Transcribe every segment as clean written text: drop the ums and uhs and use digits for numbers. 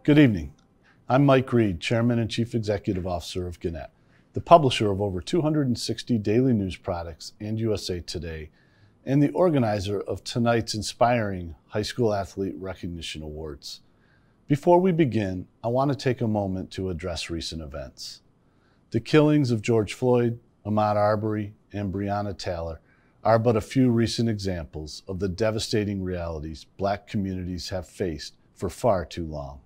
Good evening. I'm Mike Reed, Chairman and Chief Executive Officer of Gannett, the publisher of over 260 daily news products and USA Today, and the organizer of tonight's inspiring High School Athlete Recognition Awards. Before we begin, I want to take a moment to address recent events. The killings of George Floyd, Ahmaud Arbery, and Breonna Taylor are but a few recent examples of the devastating realities Black communities have faced for far too long.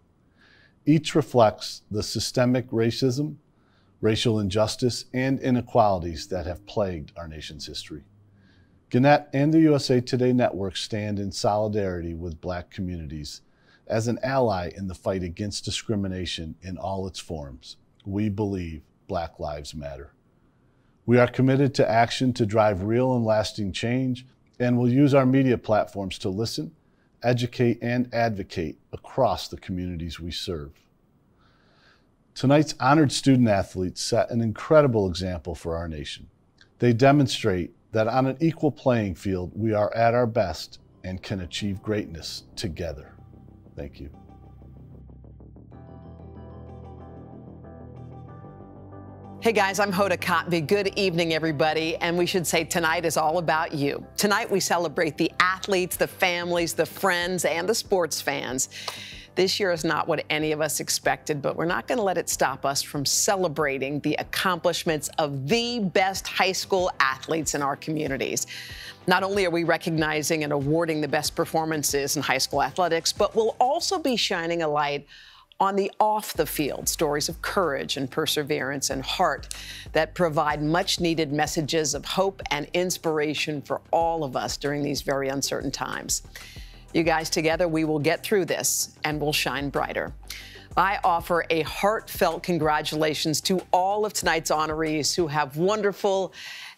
Each reflects the systemic racism, racial injustice, and inequalities that have plagued our nation's history. Gannett and the USA Today Network stand in solidarity with Black communities as an ally in the fight against discrimination in all its forms. We believe Black lives matter. We are committed to action to drive real and lasting change, and will use our media platforms to listen, educate, and advocate across the communities we serve. Tonight's honored student athletes set an incredible example for our nation. They demonstrate that on an equal playing field, we are at our best and can achieve greatness together. Thank you. Hey guys, I'm Hoda Kotb. Good evening, everybody. And we should say tonight is all about you. Tonight we celebrate the athletes, the families, the friends, and the sports fans. This year is not what any of us expected, but we're not going to let it stop us from celebrating the accomplishments of the best high school athletes in our communities. Not only are we recognizing and awarding the best performances in high school athletics, but we'll also be shining a light on the off-the-field stories of courage and perseverance and heart that provide much-needed messages of hope and inspiration for all of us during these very uncertain times. You guys, together, we will get through this and we'll shine brighter. I offer a heartfelt congratulations to all of tonight's honorees who have wonderful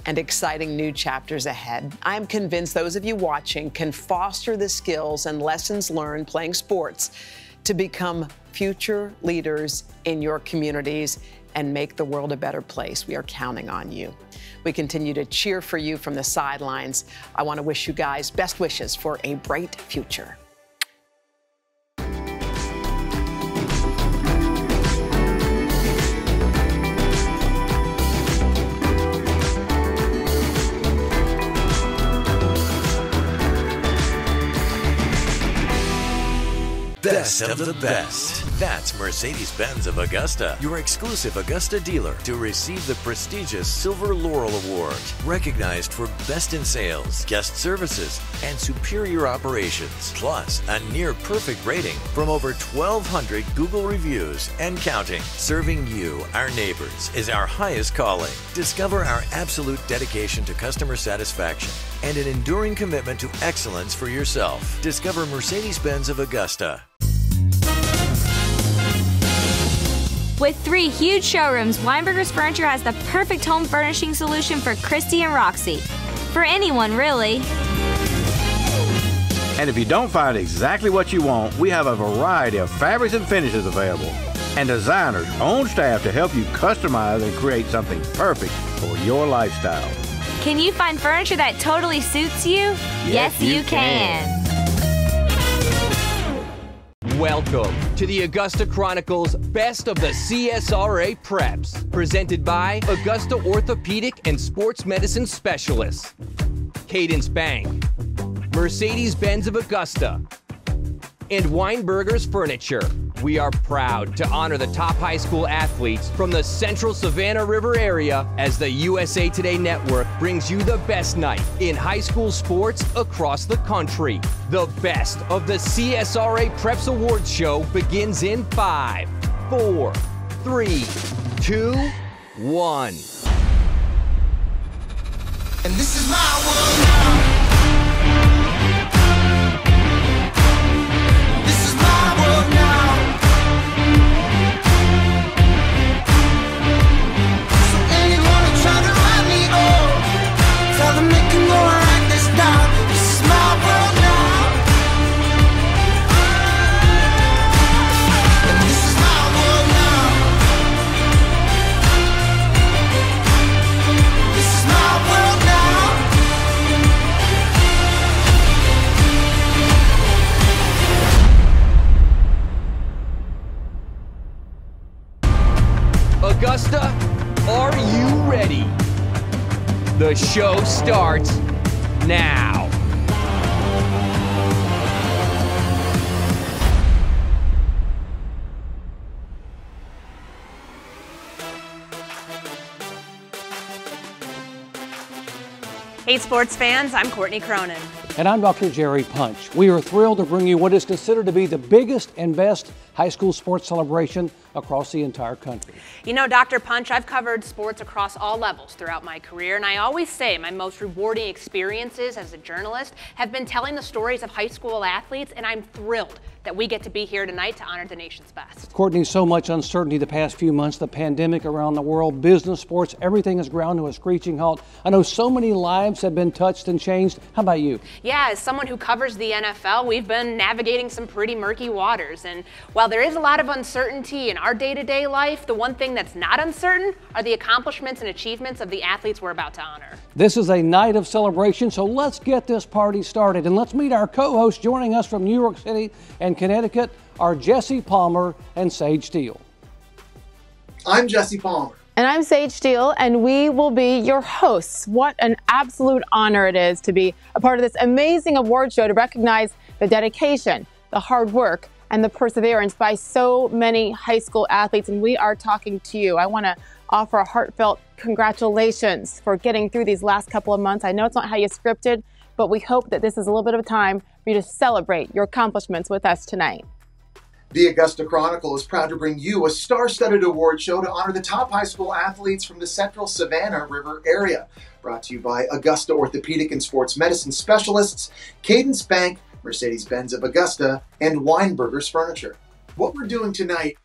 and exciting new chapters ahead. I'm convinced those of you watching can foster the skills and lessons learned playing sports to become future leaders in your communities and make the world a better place. We are counting on you. We continue to cheer for you from the sidelines. I want to wish you guys best wishes for a bright future. Best of the best. That's Mercedes-Benz of Augusta, your exclusive Augusta dealer to receive the prestigious Silver Laurel Award, recognized for best in sales, guest services, and superior operations, plus a near-perfect rating from over 1,200 Google reviews and counting. Serving you, our neighbors, is our highest calling. Discover our absolute dedication to customer satisfaction and an enduring commitment to excellence for yourself. Discover Mercedes-Benz of Augusta. With 3 huge showrooms, Weinberger's Furniture has the perfect home furnishing solution for Christy and Roxy. For anyone, really. And if you don't find exactly what you want, we have a variety of fabrics and finishes available. And designers on staff to help you customize and create something perfect for your lifestyle. Can you find furniture that totally suits you? Yes, you can. Welcome to the Augusta Chronicle's Best of the CSRA Preps, presented by Augusta Orthopedic and Sports Medicine Specialists, Cadence Bank, Mercedes-Benz of Augusta, and Weinberger's Furniture. We are proud to honor the top high school athletes from the Central Savannah River area as the USA Today Network brings you the best night in high school sports across the country. The best of the CSRA Preps Awards show begins in 5, 4, 3, 2, 1. And this is my world now. This is my world now. Tell them they can go and write this down. This is my world now. And this is my world now. This is my world now. The show starts now. Hey sports fans, I'm Courtney Cronin. And I'm Dr. Jerry Punch. We are thrilled to bring you what is considered to be the biggest and best high school sports celebration across the entire country. You know, Dr. Punch, I've covered sports across all levels throughout my career, and I always say my most rewarding experiences as a journalist have been telling the stories of high school athletes, and I'm thrilled that we get to be here tonight to honor the nation's best. Courtney, so much uncertainty the past few months, the pandemic around the world, business, sports, everything has ground to a screeching halt. I know so many lives have been touched and changed. How about you? Yeah, as someone who covers the NFL, we've been navigating some pretty murky waters. And while there is a lot of uncertainty in our day-to-day life, the one thing that's not uncertain are the accomplishments and achievements of the athletes we're about to honor. This is a night of celebration, so let's get this party started. And let's meet our co-hosts joining us from New York City and Connecticut are Jesse Palmer and Sage Steele. I'm Jesse Palmer. And I'm Sage Steele, and we will be your hosts. What an absolute honor it is to be a part of this amazing award show to recognize the dedication, the hard work, and the perseverance by so many high school athletes. And we are talking to you. I want to offer a heartfelt congratulations for getting through these last couple of months. I know it's not how you scripted, but we hope that this is a little bit of a time for you to celebrate your accomplishments with us tonight. The Augusta Chronicle is proud to bring you a star-studded award show to honor the top high school athletes from the Central Savannah River area. Brought to you by Augusta Orthopedic and Sports Medicine Specialists, Cadence Bank, Mercedes-Benz of Augusta, and Weinberger's Furniture. What we're doing tonight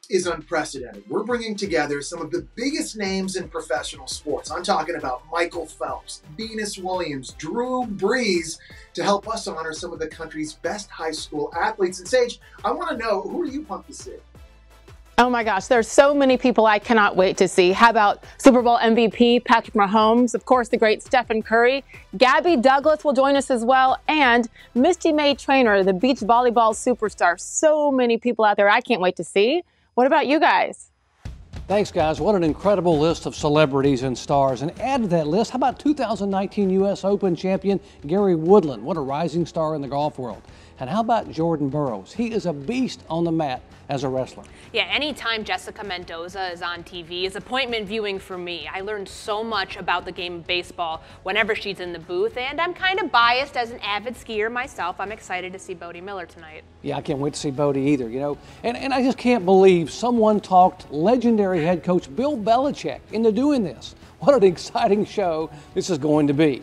is unprecedented. We're bringing together some of the biggest names in professional sports. I'm talking about Michael Phelps, Venus Williams, Drew Brees, to help us honor some of the country's best high school athletes. And Sage, I want to know, who are you pumped to see? Oh my gosh, there's so many people I cannot wait to see. How about Super Bowl MVP Patrick Mahomes, of course the great Stephen Curry, Gabby Douglas will join us as well, and Misty May Traynor, the beach volleyball superstar. So many people out there I can't wait to see. What about you guys? Thanks, guys. What an incredible list of celebrities and stars. And add to that list, how about 2019 U.S. Open champion Gary Woodland? What a rising star in the golf world. And how about Jordan Burroughs? He is a beast on the mat as a wrestler. Yeah, anytime Jessica Mendoza is on TV is appointment viewing for me. I learned so much about the game of baseball whenever she's in the booth, and I'm kind of biased as an avid skier myself. I'm excited to see Bodie Miller tonight. Yeah, I can't wait to see Bodie either, you know. And I just can't believe someone talked legendary head coach Bill Belichick into doing this. What an exciting show this is going to be.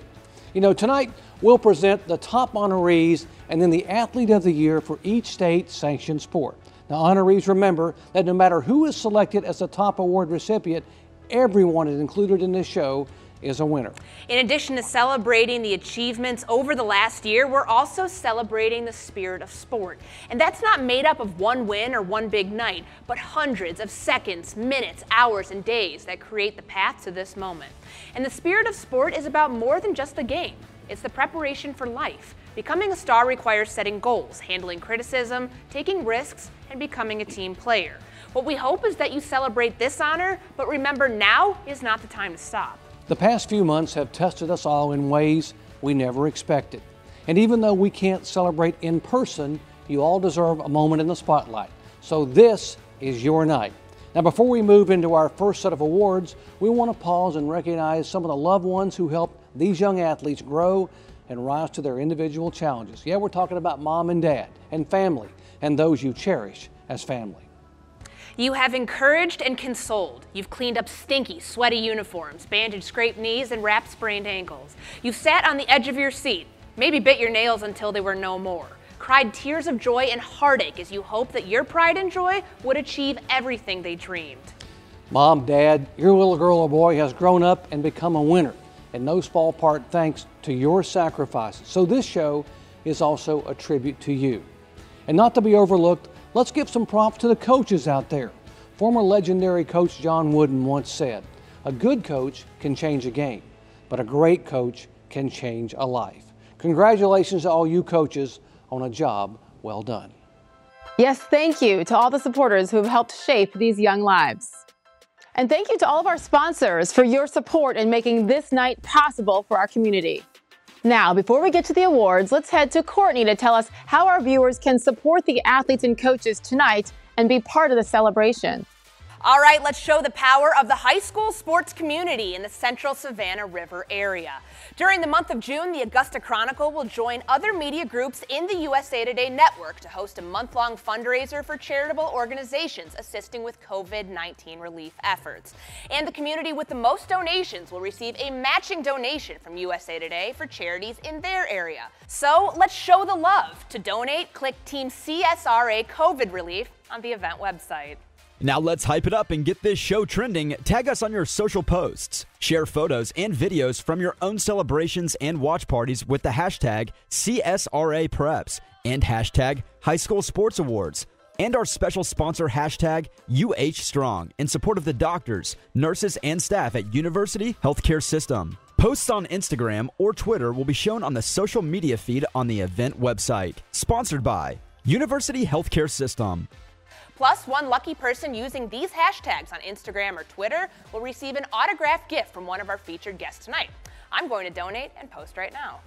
You know, tonight we'll present the top honorees and then the athlete of the year for each state-sanctioned sport. Now, honorees, remember that no matter who is selected as the top award recipient, everyone is included in this show is a winner. In addition to celebrating the achievements over the last year, we're also celebrating the spirit of sport. And that's not made up of one win or one big night, but hundreds of seconds, minutes, hours, and days that create the path to this moment. And the spirit of sport is about more than just the game. It's the preparation for life. Becoming a star requires setting goals, handling criticism, taking risks, and becoming a team player. What we hope is that you celebrate this honor, but remember, now is not the time to stop. The past few months have tested us all in ways we never expected. And even though we can't celebrate in person, you all deserve a moment in the spotlight. So this is your night. Now, before we move into our first set of awards, we want to pause and recognize some of the loved ones who helped these young athletes grow and rise to their individual challenges. Yeah, we're talking about mom and dad and family and those you cherish as family. You have encouraged and consoled. You've cleaned up stinky, sweaty uniforms, bandaged scraped knees, and wrapped sprained ankles. You've sat on the edge of your seat, maybe bit your nails until they were no more, cried tears of joy and heartache as you hoped that your pride and joy would achieve everything they dreamed. Mom, Dad, your little girl or boy has grown up and become a winner, in no small part thanks to your sacrifices. So this show is also a tribute to you. And not to be overlooked, let's give some props to the coaches out there. Former legendary coach John Wooden once said, "A good coach can change a game, but a great coach can change a life." Congratulations to all you coaches on a job well done. Yes, thank you to all the supporters who have helped shape these young lives. And thank you to all of our sponsors for your support in making this night possible for our community. Now, before we get to the awards, let's head to Courtney to tell us how our viewers can support the athletes and coaches tonight and be part of the celebration. All right, let's show the power of the high school sports community in the central Savannah River area. During the month of June, the Augusta Chronicle will join other media groups in the USA Today network to host a month-long fundraiser for charitable organizations assisting with COVID-19 relief efforts. And the community with the most donations will receive a matching donation from USA Today for charities in their area. So let's show the love. To donate, click Team CSRA COVID Relief on the event website. Now let's hype it up and get this show trending. Tag us on your social posts. Share photos and videos from your own celebrations and watch parties with the hashtag CSRA Preps and hashtag High School Sports Awards. And our special sponsor hashtag UH Strong in support of the doctors, nurses, and staff at University Healthcare System. Posts on Instagram or Twitter will be shown on the social media feed on the event website. Sponsored by University Healthcare System. Plus, one lucky person using these hashtags on Instagram or Twitter will receive an autographed gift from one of our featured guests tonight. I'm going to donate and post right now.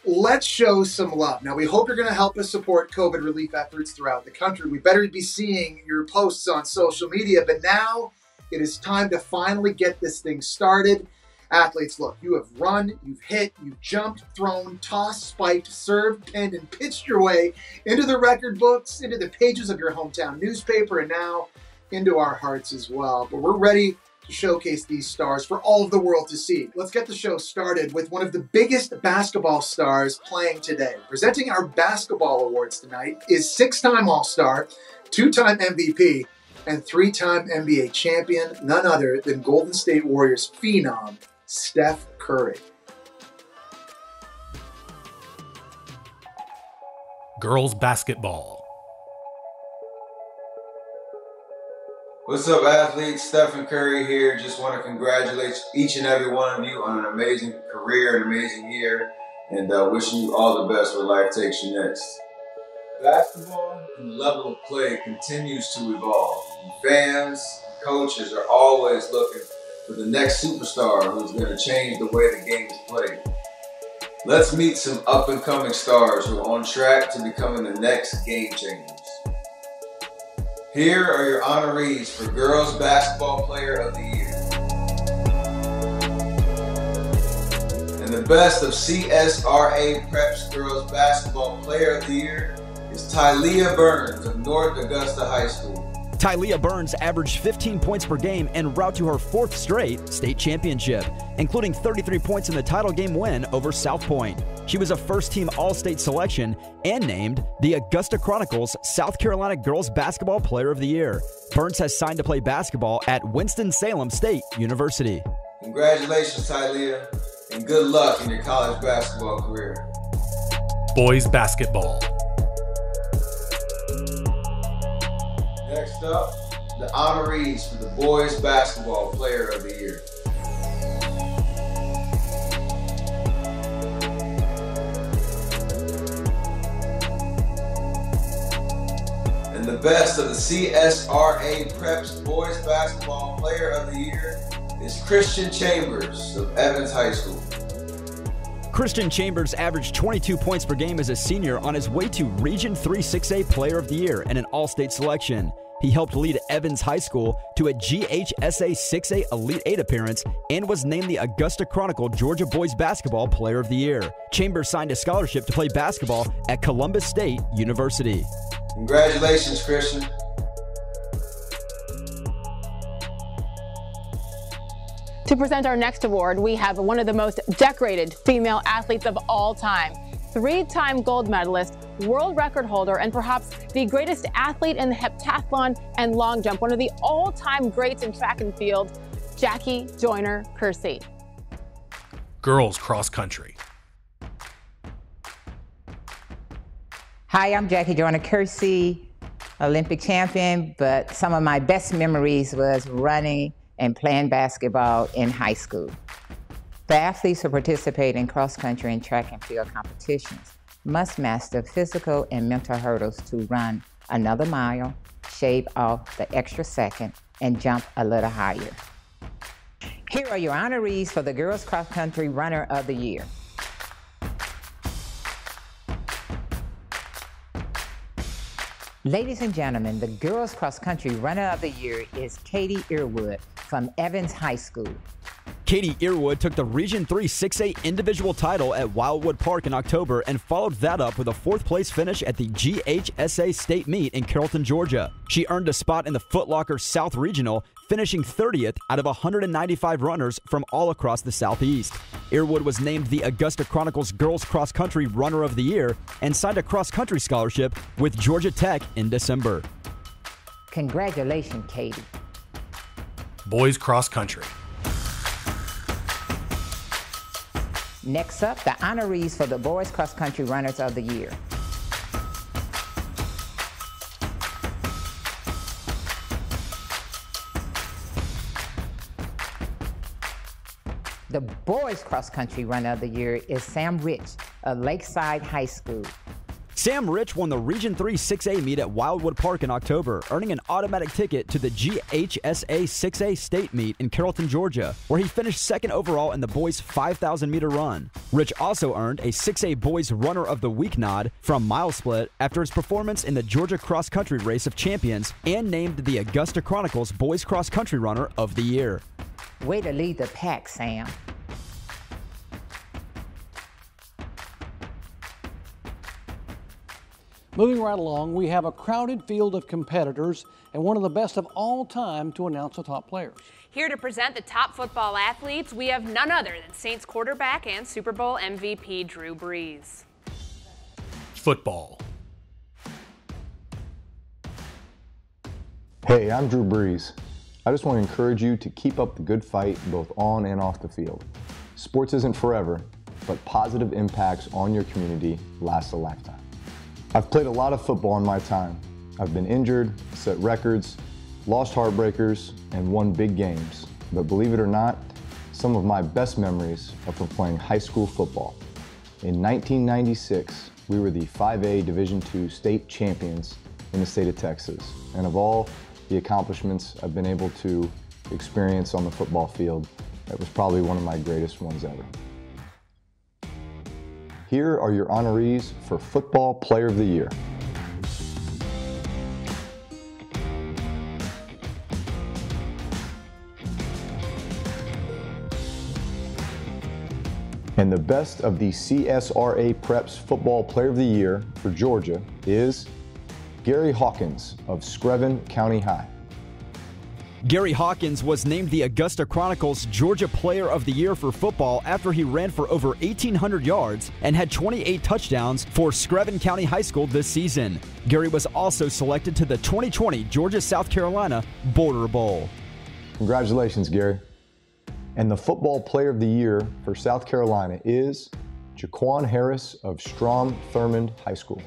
Let's show some love. Now, we hope you're going to help us support COVID relief efforts throughout the country. We better be seeing your posts on social media, but now it is time to finally get this thing started. Athletes, look, you have run, you've hit, you've jumped, thrown, tossed, spiked, served, pinned, and pitched your way into the record books, into the pages of your hometown newspaper, and now into our hearts as well. But we're ready to showcase these stars for all of the world to see. Let's get the show started with one of the biggest basketball stars playing today. Presenting our basketball awards tonight is six-time All-Star, two-time MVP, and three-time NBA champion, none other than Golden State Warriors phenom, Steph Curry. Girls basketball. What's up, athletes? Stephen Curry here. Just want to congratulate each and every one of you on an amazing career, an amazing year, and wishing you all the best where life takes you next. Basketball and the level of play continues to evolve. And fans, coaches are always looking for the next superstar who's going to change the way the game is played. Let's meet some up-and-coming stars who are on track to becoming the next game changers. Here are your honorees for Girls Basketball Player of the Year. And the best of CSRA Preps Girls Basketball Player of the Year is Tylia Burns of North Augusta High School. Tylia Burns averaged 15 points per game en route to her fourth straight state championship, including 33 points in the title game win over South Point. She was a first-team All-State selection and named the Augusta Chronicle's South Carolina Girls Basketball Player of the Year. Burns has signed to play basketball at Winston-Salem State University. Congratulations, Tylia, and good luck in your college basketball career. Boys basketball. Next up, the honorees for the Boys Basketball Player of the Year. And the best of the CSRA Preps Boys Basketball Player of the Year is Christian Chambers of Evans High School. Christian Chambers averaged 22 points per game as a senior on his way to Region 3 6A Player of the Year and an All-State selection. He helped lead Evans High School to a GHSA 6A Elite 8 appearance and was named the Augusta Chronicle Georgia Boys Basketball Player of the Year. Chambers signed a scholarship to play basketball at Columbus State University. Congratulations, Christian. To present our next award, we have one of the most decorated female athletes of all time. Three-time gold medalist, world record holder, and perhaps the greatest athlete in the heptathlon and long jump, one of the all-time greats in track and field, Jackie Joyner-Kersee. Girls cross country. Hi, I'm Jackie Joyner-Kersee, Olympic champion, but some of my best memories was running and playing basketball in high school. The athletes who participate in cross-country and track and field competitions must master physical and mental hurdles to run another mile, shave off the extra second, and jump a little higher. Here are your honorees for the Girls Cross Country Runner of the Year. Ladies and gentlemen, the Girls Cross Country Runner of the Year is Katie Earwood from Evans High School. Katie Earwood took the Region 3 6A individual title at Wildwood Park in October and followed that up with a 4th place finish at the GHSA State Meet in Carrollton, Georgia. She earned a spot in the Foot Locker South Regional, finishing 30th out of 195 runners from all across the Southeast. Earwood was named the Augusta Chronicles Girls Cross Country Runner of the Year and signed a cross-country scholarship with Georgia Tech in December. Congratulations, Katie. Boys Cross Country. Next up, the honorees for the Boys Cross Country Runners of the Year. The Boys Cross Country Runner of the Year is Sam Rich of Lakeside High School. Sam Rich won the Region 3 6A meet at Wildwood Park in October, earning an automatic ticket to the GHSA 6A State Meet in Carrollton, Georgia, where he finished 2nd overall in the boys' 5,000-meter run. Rich also earned a 6A Boys Runner of the Week nod from Mile Split after his performance in the Georgia Cross Country Race of Champions and named the Augusta Chronicles Boys Cross Country Runner of the Year. Way to lead the pack, Sam. Moving right along, we have a crowded field of competitors and one of the best of all time to announce the top players. Here to present the top football athletes, we have none other than Saints quarterback and Super Bowl MVP Drew Brees. Football. Hey, I'm Drew Brees. I just want to encourage you to keep up the good fight both on and off the field. Sports isn't forever, but positive impacts on your community last a lifetime. I've played a lot of football in my time. I've been injured, set records, lost heartbreakers, and won big games. But believe it or not, some of my best memories are from playing high school football. In 1996, we were the 5A Division II state champions in the state of Texas. And of all the accomplishments I've been able to experience on the football field, that was probably one of my greatest ones ever. Here are your honorees for Football Player of the Year. And the best of the CSRA Preps Football Player of the Year for Georgia is Gary Hawkins of Screven County High. Gary Hawkins was named the Augusta Chronicles Georgia Player of the Year for football after he ran for over 1,800 yards and had 28 touchdowns for Screven County High School this season. Gary was also selected to the 2020 Georgia-South Carolina Border Bowl. Congratulations, Gary. And the Football Player of the Year for South Carolina is Jaquan Harris of Strom Thurmond High School.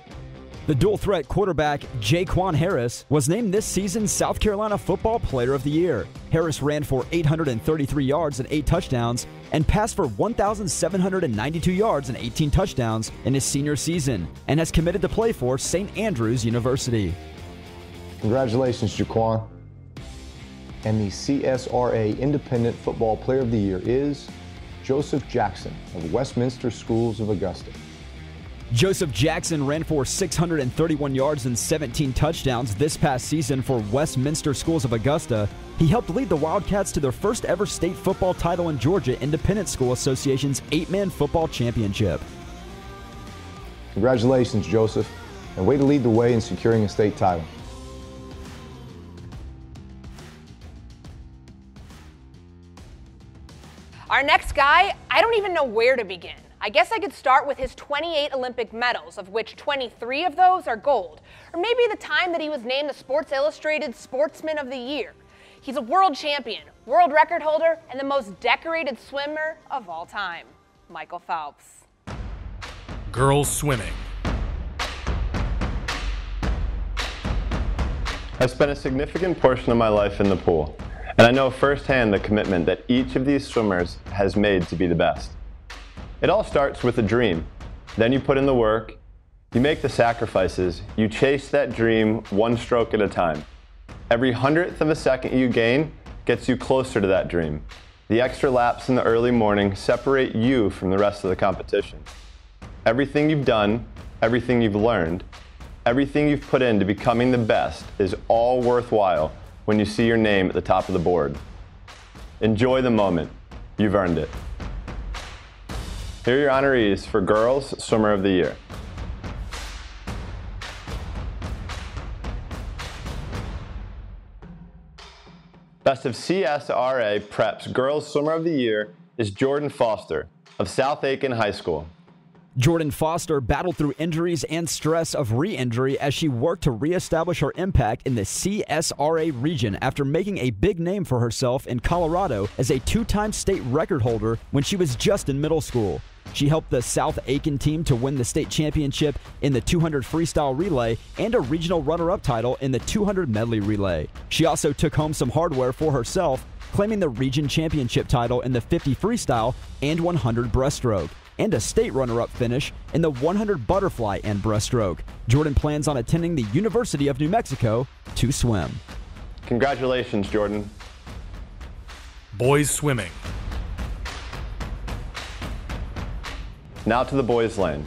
The dual-threat quarterback Jaquan Harris was named this season's South Carolina Football Player of the Year. Harris ran for 833 yards and 8 touchdowns and passed for 1,792 yards and 18 touchdowns in his senior season and has committed to play for St. Andrews University. Congratulations, Jaquan. And the CSRA Independent Football Player of the Year is Joseph Jackson of Westminster Schools of Augusta. Joseph Jackson ran for 631 yards and 17 touchdowns this past season for Westminster Schools of Augusta. He helped lead the Wildcats to their first ever state football title in Georgia Independent School Association's 8-man football championship. Congratulations, Joseph, and way to lead the way in securing a state title. Our next guy, I don't even know where to begin. I guess I could start with his 28 Olympic medals, of which 23 of those are gold. Or maybe the time that he was named the Sports Illustrated Sportsman of the Year. He's a world champion, world record holder, and the most decorated swimmer of all time, Michael Phelps. Girls swimming. I spent a significant portion of my life in the pool, and I know firsthand the commitment that each of these swimmers has made to be the best. It all starts with a dream. Then you put in the work, you make the sacrifices, you chase that dream one stroke at a time. Every 100th of a second you gain gets you closer to that dream. The extra laps in the early morning separate you from the rest of the competition. Everything you've done, everything you've learned, everything you've put into becoming the best is all worthwhile when you see your name at the top of the board. Enjoy the moment. You've earned it. Here are your honorees for Girls Swimmer of the Year. Best of CSRA Preps Girls Swimmer of the Year is Jordan Foster of South Aiken High School. Jordan Foster battled through injuries and stress of re-injury as she worked to reestablish her impact in the CSRA region after making a big name for herself in Colorado as a two-time state record holder when she was just in middle school. She helped the South Aiken team to win the state championship in the 200 freestyle relay and a regional runner-up title in the 200 medley relay. She also took home some hardware for herself, claiming the region championship title in the 50 freestyle and 100 breaststroke, and a state runner-up finish in the 100 butterfly and breaststroke. Jordan plans on attending the University of New Mexico to swim. Congratulations, Jordan. Boys swimming. Now to the boys lane.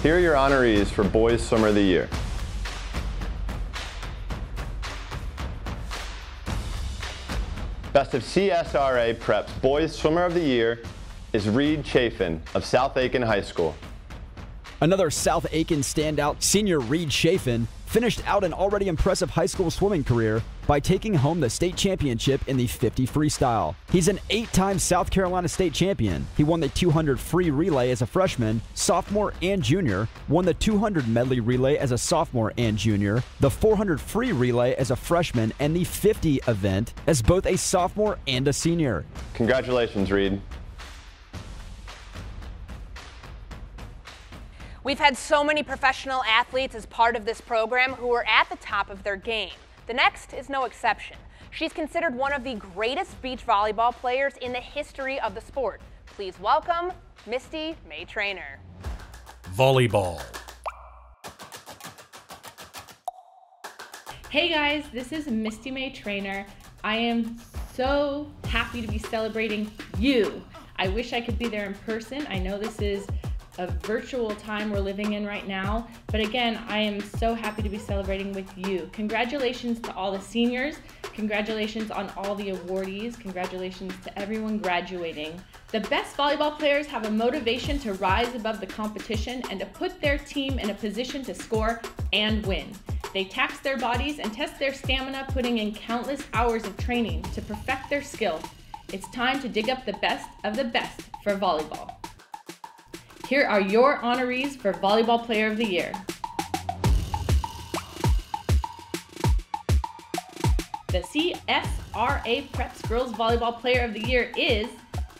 Here are your honorees for Boys Swimmer of the Year. Best of CSRA Preps Boys Swimmer of the Year is Reed Chafin of South Aiken High School. Another South Aiken standout, senior Reed Chafin, finished out an already impressive high school swimming career by taking home the state championship in the 50 freestyle. He's an 8-time South Carolina state champion. He won the 200 free relay as a freshman, sophomore, and junior, won the 200 medley relay as a sophomore and junior, the 400 free relay as a freshman, and the 50 event as both a sophomore and a senior. Congratulations, Reed. We've had so many professional athletes as part of this program who are at the top of their game. The next is no exception. She's considered one of the greatest beach volleyball players in the history of the sport. Please welcome Misty May Trainer. Volleyball. Hey guys, this is Misty May Trainer. I am so happy to be celebrating you. I wish I could be there in person. I know this is a virtual time we're living in right now, but again, I am so happy to be celebrating with you. Congratulations to all the seniors. Congratulations on all the awardees. Congratulations to everyone graduating. The best volleyball players have a motivation to rise above the competition and to put their team in a position to score and win. They tax their bodies and test their stamina, putting in countless hours of training to perfect their skill. It's time to dig up the best of the best for volleyball. Here are your honorees for Volleyball Player of the Year. The CSRA Preps Girls Volleyball Player of the Year is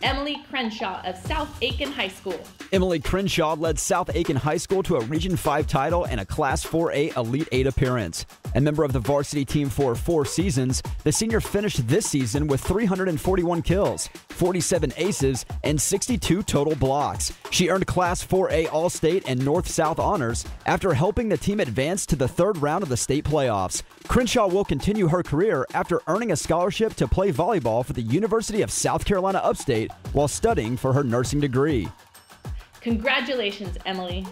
Emily Crenshaw of South Aiken High School. Emily Crenshaw led South Aiken High School to a Region 5 title and a Class 4A Elite 8 appearance. A member of the varsity team for 4 seasons, the senior finished this season with 341 kills, 47 aces, and 62 total blocks. She earned Class 4A All-State and North-South honors after helping the team advance to the 3rd round of the state playoffs. Crenshaw will continue her career after earning a scholarship to play volleyball for the University of South Carolina Upstate while studying for her nursing degree. Congratulations, Emily.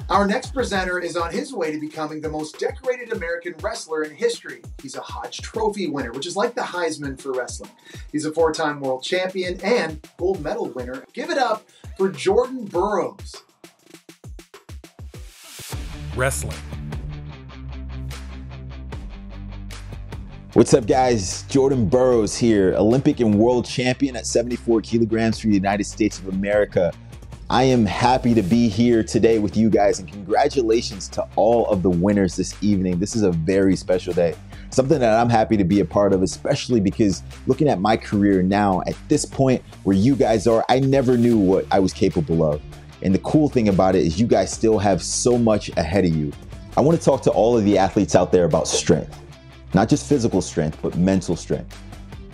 Our next presenter is on his way to becoming the most decorated American wrestler in history. He's a Hodge Trophy winner, which is like the Heisman for wrestling. He's a 4-time world champion and gold medal winner. Give it up for Jordan Burroughs. Wrestling. What's up, guys? Jordan Burroughs here, Olympic and world champion at 74 kilograms for the United States of America. I am happy to be here today with you guys, and congratulations to all of the winners this evening. This is a very special day, something that I'm happy to be a part of, especially because looking at my career now, at this point where you guys are, I never knew what I was capable of. And the cool thing about it is you guys still have so much ahead of you. I want to talk to all of the athletes out there about strength. Not just physical strength, but mental strength.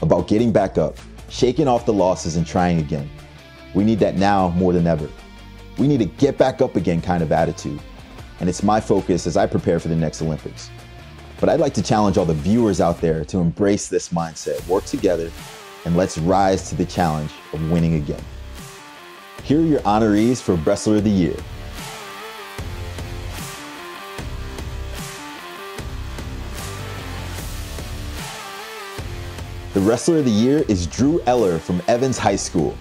About getting back up, shaking off the losses and trying again. We need that now more than ever. We need a get back up again kind of attitude. and it's my focus as I prepare for the next Olympics. But I'd like to challenge all the viewers out there to embrace this mindset, work together, and let's rise to the challenge of winning again. Here are your honorees for Wrestler of the Year. The Wrestler of the Year is Drew Eller from Evans High School.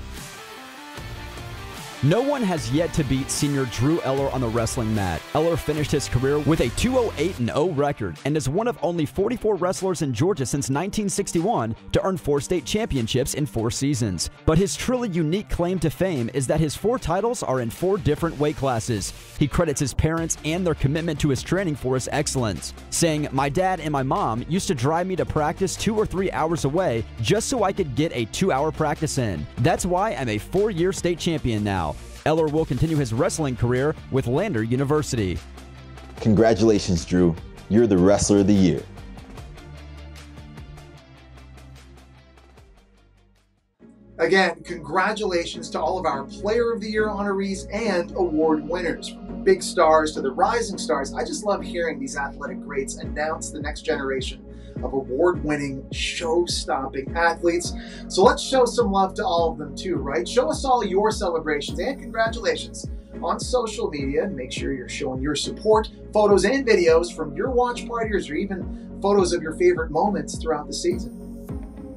No one has yet to beat senior Drew Eller on the wrestling mat. Eller finished his career with a 208-0 record and is one of only 44 wrestlers in Georgia since 1961 to earn 4 state championships in 4 seasons. But his truly unique claim to fame is that his 4 titles are in 4 different weight classes. He credits his parents and their commitment to his training for his excellence, saying, "My dad and my mom used to drive me to practice 2 or 3 hours away just so I could get a 2-hour practice in. That's why I'm a 4-year state champion now." Eller will continue his wrestling career with Lander University. Congratulations, Drew. You're the Wrestler of the Year. Again, congratulations to all of our Player of the Year honorees and award winners. From the big stars to the rising stars, I just love hearing these athletic greats announce the next generation of award-winning, show-stopping athletes. So let's show some love to all of them too, right? Show us all your celebrations and congratulations on social media, and make sure you're showing your support, photos and videos from your watch partiers, or even photos of your favorite moments throughout the season.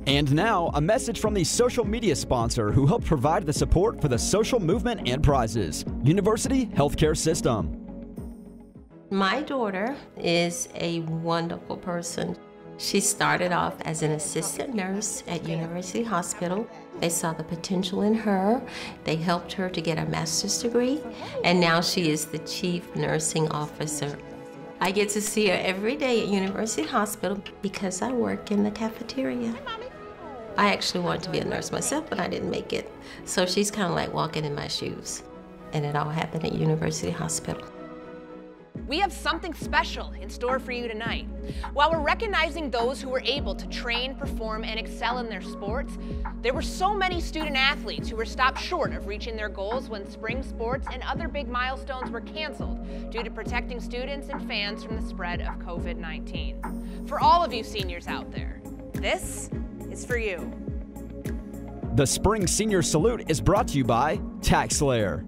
And now, a message from the social media sponsor who helped provide the support for the social movement and prizes, University Healthcare System. My daughter is a wonderful person. She started off as an assistant nurse at University Hospital. They saw the potential in her. They helped her to get a master's degree, and now she is the chief nursing officer. I get to see her every day at University Hospital because I work in the cafeteria. I actually wanted to be a nurse myself, but I didn't make it. So she's kind of like walking in my shoes. And it all happened at University Hospital. We have something special in store for you tonight. While we're recognizing those who were able to train, perform, and excel in their sports, there were so many student athletes who were stopped short of reaching their goals when spring sports and other big milestones were canceled due to protecting students and fans from the spread of COVID-19. For all of you seniors out there, this is for you. The Spring Senior Salute is brought to you by TaxSlayer.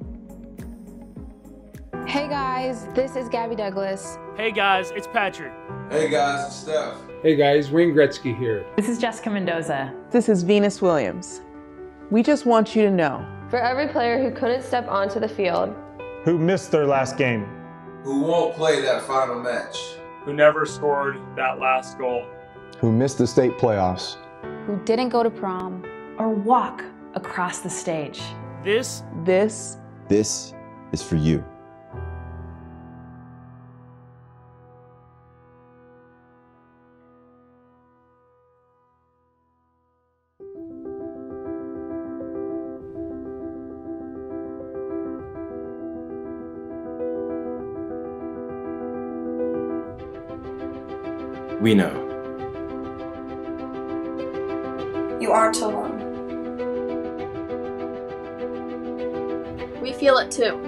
Hey guys, this is Gabby Douglas. Hey guys, it's Patrick. Hey guys, it's Steph. Hey guys, Wayne Gretzky here. This is Jessica Mendoza. This is Venus Williams. We just want you to know. For every player who couldn't step onto the field, who missed their last game, who won't play that final match, who never scored that last goal, who missed the state playoffs, who didn't go to prom, or walk across the stage. This is for you. We know. You aren't alone. We feel it too.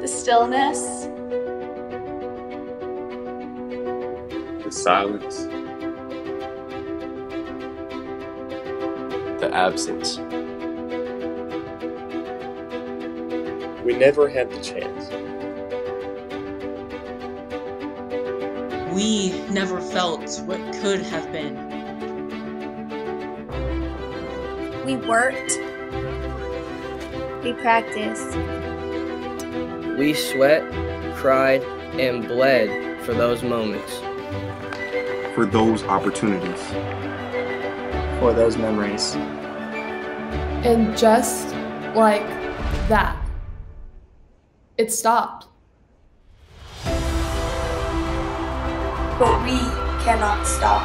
The stillness. The silence. The absence. We never had the chance. We never felt what could have been. We worked. We practiced. We sweat, cried, and bled for those moments. For those opportunities. For those memories. And just like that, it stopped. But we cannot stop.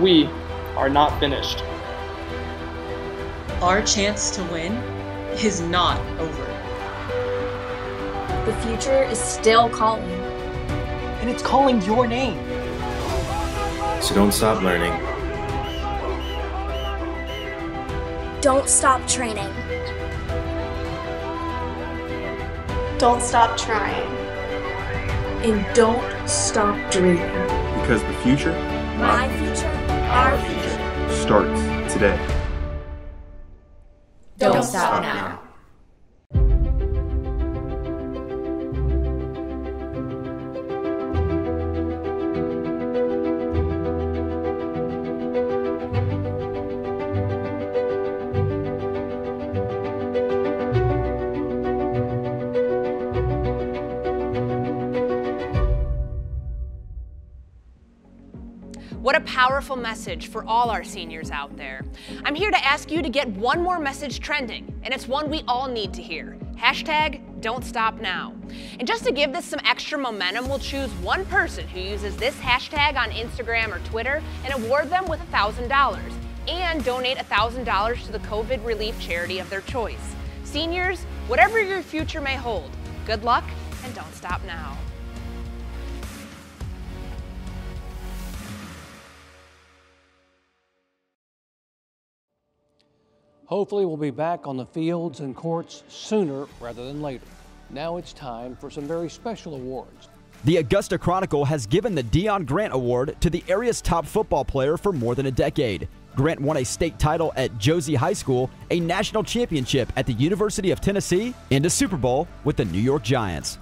We are not finished. Our chance to win is not over. The future is still calling. And it's calling your name. So don't stop learning. Don't stop training. Don't stop trying. And don't stop dreaming. Because the future, My future, our future, starts today. Don't stop now. What a powerful message for all our seniors out there. I'm here to ask you to get one more message trending, and it's one we all need to hear. Hashtag Don't Stop Now. And just to give this some extra momentum, we'll choose one person who uses this hashtag on Instagram or Twitter and award them with $1,000 and donate $1,000 to the COVID relief charity of their choice. Seniors, whatever your future may hold, good luck and don't stop now. Hopefully we'll be back on the fields and courts sooner rather than later. Now it's time for some very special awards. The Augusta Chronicle has given the Deion Grant Award to the area's top football player for more than a decade. Grant won a state title at Josie High School, a national championship at the University of Tennessee, and a Super Bowl with the New York Giants.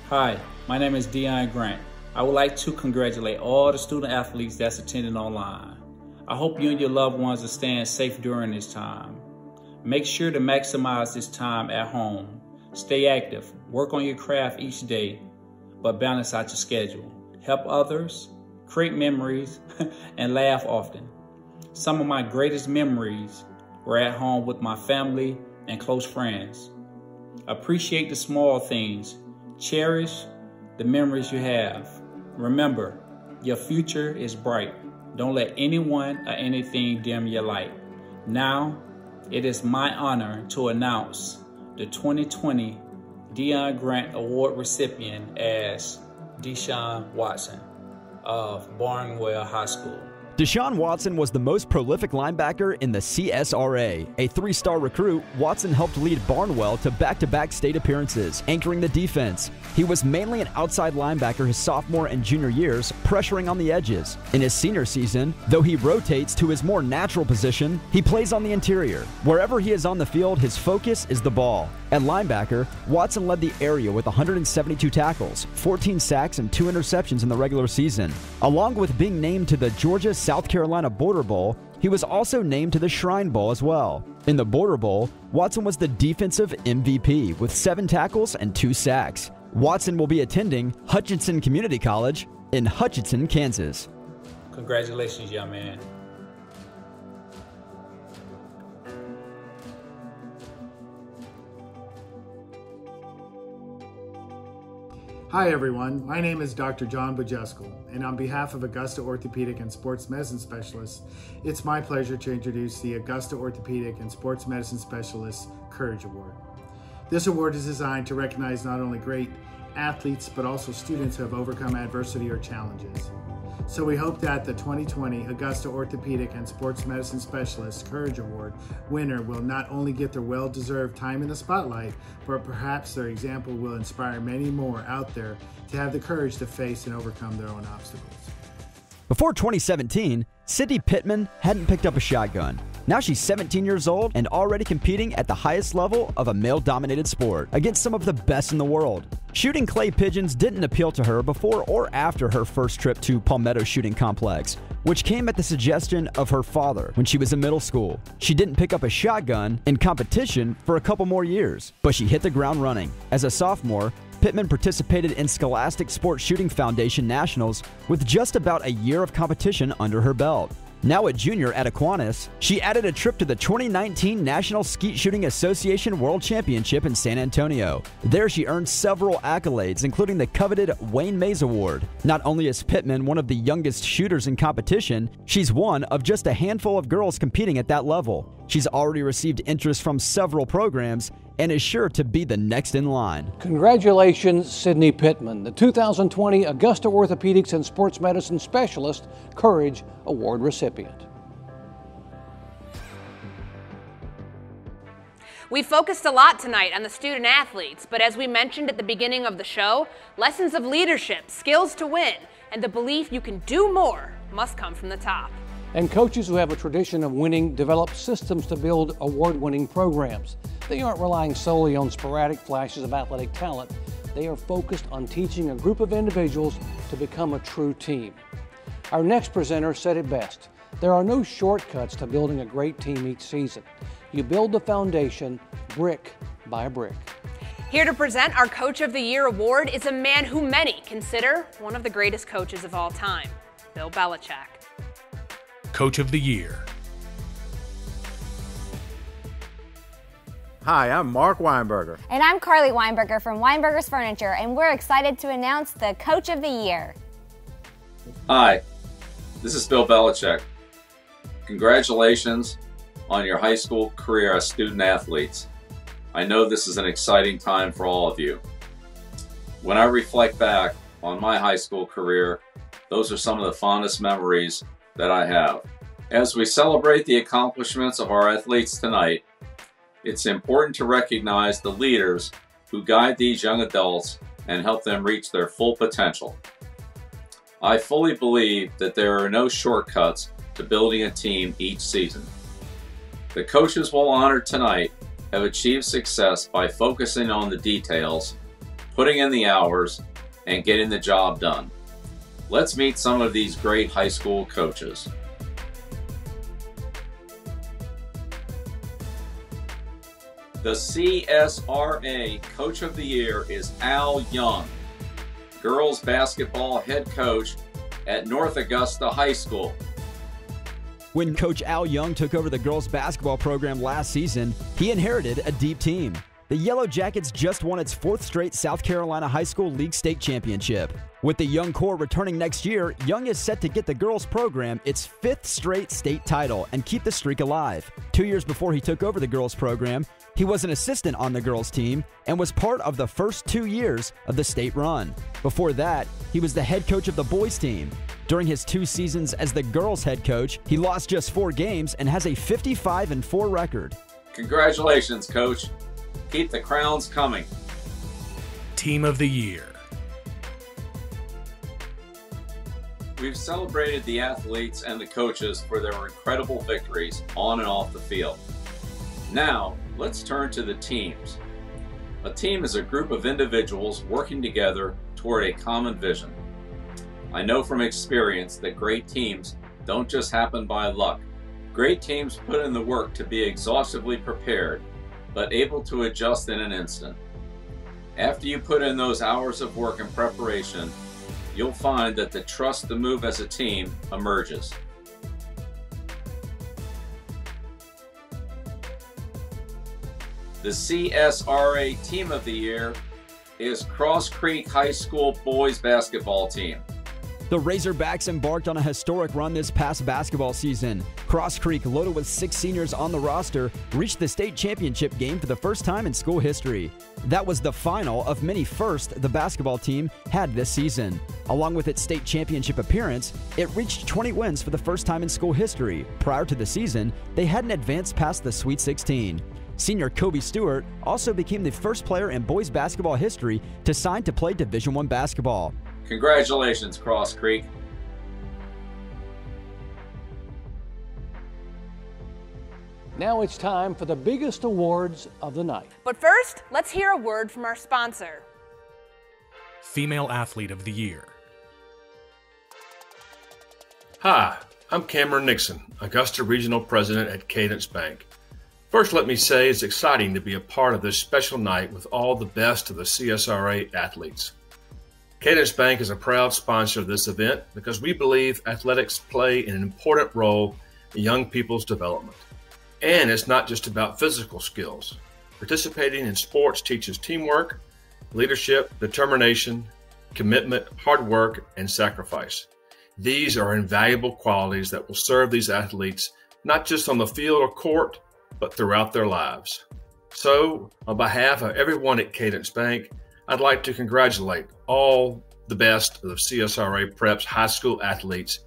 Hi, my name is Deion Grant. I would like to congratulate all the student athletes that's attending online. I hope you and your loved ones are staying safe during this time. Make sure to maximize this time at home. Stay active, work on your craft each day, but balance out your schedule. Help others, create memories, and laugh often. Some of my greatest memories were at home with my family and close friends. Appreciate the small things. Cherish the memories you have. Remember, your future is bright. Don't let anyone or anything dim your light. Now, it is my honor to announce the 2020 Deion Grant Award recipient as Deshaun Watson of Barnwell High School. Deshaun Watson was the most prolific linebacker in the CSRA. A three-star recruit, Watson helped lead Barnwell to back-to-back state appearances, anchoring the defense. He was mainly an outside linebacker his sophomore and junior years, pressuring on the edges. In his senior season, though he rotates to his more natural position, he plays on the interior. Wherever he is on the field, his focus is the ball. At linebacker, Watson led the area with 172 tackles, 14 sacks, and 2 interceptions in the regular season. Along with being named to the Georgia-South Carolina Border Bowl, he was also named to the Shrine Bowl as well. In the Border Bowl, Watson was the defensive MVP with 7 tackles and 2 sacks. Watson will be attending Hutchinson Community College in Hutchinson, Kansas. Congratulations, young man. Hi everyone, my name is Dr. John Bojeskel, and on behalf of Augusta Orthopedic and Sports Medicine Specialists, it's my pleasure to introduce the Augusta Orthopedic and Sports Medicine Specialists Courage Award. This award is designed to recognize not only great athletes, but also students who have overcome adversity or challenges. So we hope that the 2020 Augusta Orthopedic and Sports Medicine Specialists Courage Award winner will not only get their well-deserved time in the spotlight, but perhaps their example will inspire many more out there to have the courage to face and overcome their own obstacles. Before 2017, Sydney Pittman hadn't picked up a shotgun. Now she's 17 years old and already competing at the highest level of a male-dominated sport against some of the best in the world. Shooting clay pigeons didn't appeal to her before or after her first trip to Palmetto Shooting Complex, which came at the suggestion of her father when she was in middle school. She didn't pick up a shotgun in competition for a couple more years, but she hit the ground running. As a sophomore, Pittman participated in Scholastic Sports Shooting Foundation Nationals with just about a year of competition under her belt. Now a junior at Aquinas, she added a trip to the 2019 National Skeet Shooting Association World Championship in San Antonio. There she earned several accolades, including the coveted Wayne Mays Award. Not only is Pittman one of the youngest shooters in competition, she's one of just a handful of girls competing at that level. She's already received interest from several programs and is sure to be the next in line. Congratulations, Sydney Pittman, the 2020 Augusta Orthopedics and Sports Medicine Specialist Courage Award recipient. We focused a lot tonight on the student athletes, but as we mentioned at the beginning of the show, lessons of leadership, skills to win, and the belief you can do more must come from the top. And coaches who have a tradition of winning develop systems to build award-winning programs. They aren't relying solely on sporadic flashes of athletic talent. They are focused on teaching a group of individuals to become a true team. Our next presenter said it best. There are no shortcuts to building a great team each season. You build the foundation brick by brick. Here to present our Coach of the Year award is a man who many consider one of the greatest coaches of all time, Bill Belichick. Coach of the Year. Hi, I'm Mark Weinberger. And I'm Carly Weinberger from Weinberger's Furniture, and we're excited to announce the Coach of the Year. Hi, this is Bill Belichick. Congratulations on your high school career as student athletes. I know this is an exciting time for all of you. When I reflect back on my high school career, those are some of the fondest memories that I have. As we celebrate the accomplishments of our athletes tonight, it's important to recognize the leaders who guide these young adults and help them reach their full potential. I fully believe that there are no shortcuts to building a team each season. The coaches we'll honor tonight have achieved success by focusing on the details, putting in the hours, and getting the job done. Let's meet some of these great high school coaches. The CSRA Coach of the Year is Al Young, girls basketball head coach at North Augusta High School. When Coach Al Young took over the girls basketball program last season, he inherited a deep team. The Yellow Jackets just won its 4th straight South Carolina High School League State Championship. With the Young core returning next year, Young is set to get the girls program its 5th straight state title and keep the streak alive. 2 years before he took over the girls program, he was an assistant on the girls team and was part of the first 2 years of the state run. Before that, he was the head coach of the boys team. During his 2 seasons as the girls head coach, he lost just 4 games and has a 55-4 record. Congratulations, Coach. Keep the crowns coming. Team of the Year. We've celebrated the athletes and the coaches for their incredible victories on and off the field. Now, let's turn to the teams. A team is a group of individuals working together toward a common vision. I know from experience that great teams don't just happen by luck. Great teams put in the work to be exhaustively prepared, but able to adjust in an instant. After you put in those hours of work and preparation, you'll find that the trust to move as a team emerges. The CSRA Team of the Year is Cross Creek High School Boys Basketball Team. The Razorbacks embarked on a historic run this past basketball season. Cross Creek, loaded with 6 seniors on the roster, reached the state championship game for the first time in school history. That was the final of many firsts the basketball team had this season. Along with its state championship appearance, it reached 20 wins for the first time in school history. Prior to the season, they hadn't advanced past the Sweet 16. Senior Kobe Stewart also became the first player in boys basketball history to sign to play Division I basketball. Congratulations, Cross Creek. Now it's time for the biggest awards of the night. But first, let's hear a word from our sponsor. Female Athlete of the Year. Hi, I'm Cameron Nixon, Augusta Regional President at Cadence Bank. First, let me say it's exciting to be a part of this special night with all the best of the CSRA athletes. Cadence Bank is a proud sponsor of this event because we believe athletics play an important role in young people's development. And it's not just about physical skills. Participating in sports teaches teamwork, leadership, determination, commitment, hard work, and sacrifice. These are invaluable qualities that will serve these athletes not just on the field or court, but throughout their lives. So, on behalf of everyone at Cadence Bank, I'd like to congratulate all the best of the CSRA Preps high school athletes,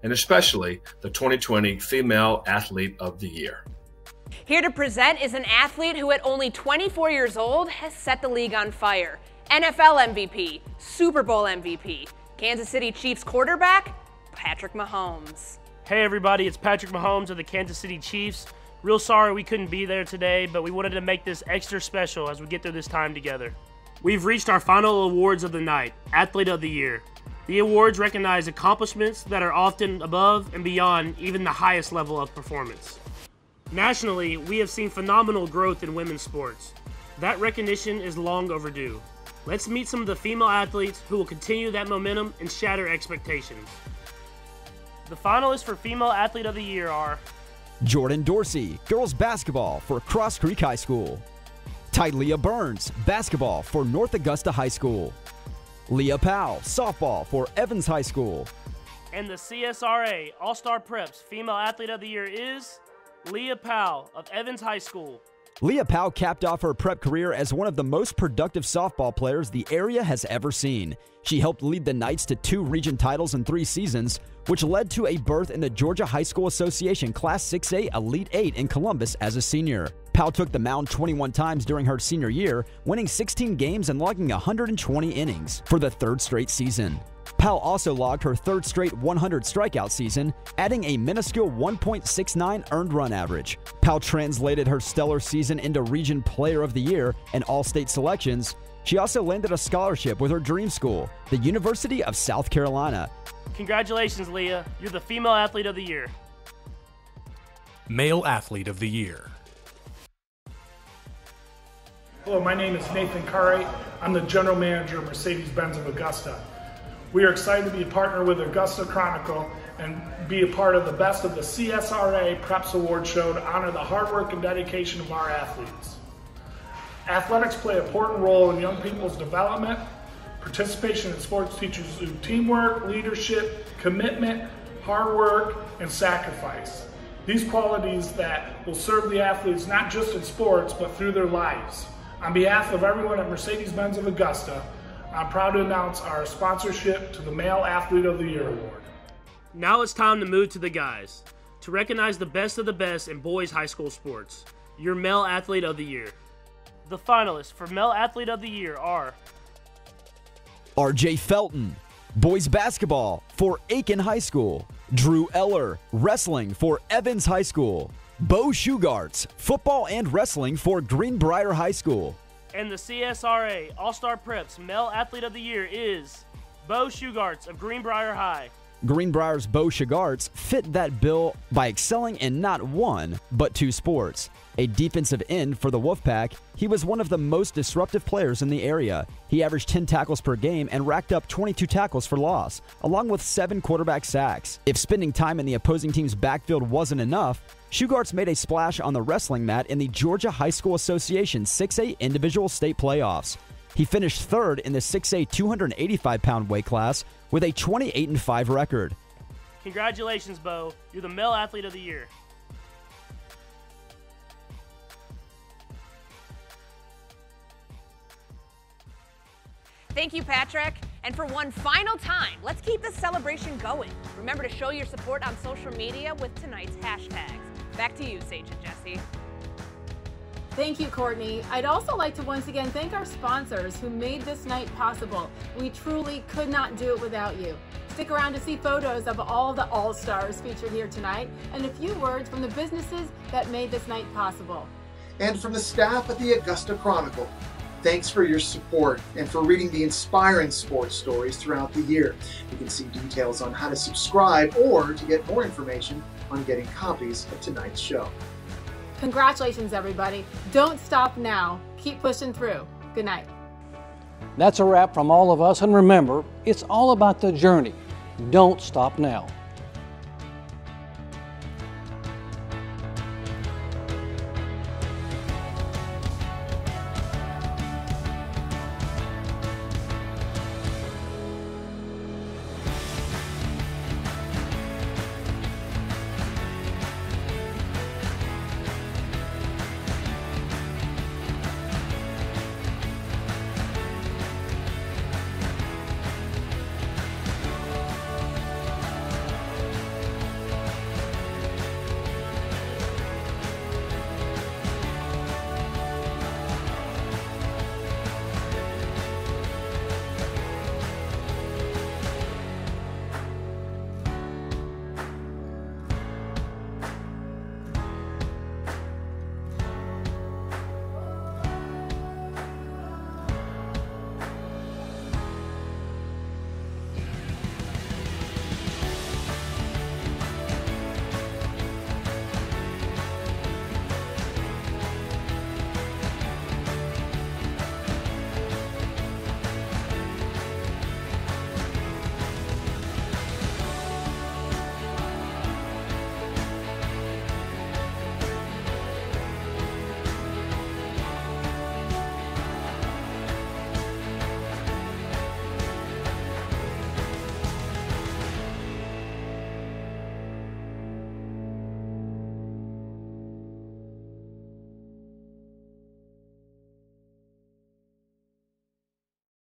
and especially the 2020 Female Athlete of the Year. Here to present is an athlete who at only 24 years old has set the league on fire. NFL MVP, Super Bowl MVP, Kansas City Chiefs quarterback, Patrick Mahomes. Hey everybody, it's Patrick Mahomes of the Kansas City Chiefs. Real sorry we couldn't be there today, but we wanted to make this extra special as we get through this time together. We've reached our final awards of the night, Athlete of the Year. The awards recognize accomplishments that are often above and beyond even the highest level of performance. Nationally, we have seen phenomenal growth in women's sports. That recognition is long overdue. Let's meet some of the female athletes who will continue that momentum and shatter expectations. The finalists for Female Athlete of the Year are Jordan Dorsey, girls basketball for Cross Creek High School. Tyleah Burns, basketball for North Augusta High School. Leah Powell, softball for Evans High School. And the CSRA All-Star Preps Female Athlete of the Year is Leah Powell of Evans High School. Leah Powell capped off her prep career as one of the most productive softball players the area has ever seen. She helped lead the Knights to 2 region titles in 3 seasons, which led to a berth in the Georgia High School Association Class 6A Elite 8 in Columbus as a senior. Powell took the mound 21 times during her senior year, winning 16 games and logging 120 innings for the 3rd straight season. Powell also logged her 3rd straight 100 strikeout season, adding a minuscule 1.69 earned run average. Powell translated her stellar season into Region Player of the Year and All-State selections. She also landed a scholarship with her dream school, the University of South Carolina. Congratulations, Leah. You're the Female Athlete of the Year. Male Athlete of the Year. Hello, my name is Nathan Curry. I'm the General Manager of Mercedes-Benz of Augusta. We are excited to be a partner with Augusta Chronicle and be a part of the Best of the CSRA Preps Award Show to honor the hard work and dedication of our athletes. Athletics play an important role in young people's development. Participation in sports teaches you teamwork, leadership, commitment, hard work, and sacrifice. These qualities that will serve the athletes not just in sports, but through their lives. On behalf of everyone at Mercedes-Benz of Augusta, I'm proud to announce our sponsorship to the Male Athlete of the Year Award. Now it's time to move to the guys, to recognize the best of the best in boys high school sports, your Male Athlete of the Year. The finalists for Male Athlete of the Year are RJ Felton, boys basketball for Aiken High School. Drew Eller, wrestling for Evans High School. Bo Shugarts, football and wrestling for Greenbrier High School. And the CSRA All-Star Preps Male Athlete of the Year is Bo Shugarts of Greenbrier High. Greenbrier's Bo Shugarts fit that bill by excelling in not 1, but 2 sports. A defensive end for the Wolfpack, he was one of the most disruptive players in the area. He averaged 10 tackles per game and racked up 22 tackles for loss, along with 7 quarterback sacks. If spending time in the opposing team's backfield wasn't enough, Shugarts made a splash on the wrestling mat in the Georgia High School Association 6A Individual State Playoffs. He finished 3rd in the 6A 285-pound weight class with a 28-5 record. Congratulations, Bo. You're the Male Athlete of the Year. Thank you, Patrick. And for one final time, let's keep this celebration going. Remember to show your support on social media with tonight's hashtags. Back to you, Sage and Jesse. Thank you, Courtney. I'd also like to once again thank our sponsors who made this night possible. We truly could not do it without you. Stick around to see photos of all the All-Stars featured here tonight and a few words from the businesses that made this night possible. And from the staff at the Augusta Chronicle, thanks for your support and for reading the inspiring sports stories throughout the year. You can see details on how to subscribe or to get more information on getting copies of tonight's show. Congratulations, everybody. Don't stop now. Keep pushing through. Good night. That's a wrap from all of us, and remember, it's all about the journey. Don't stop now.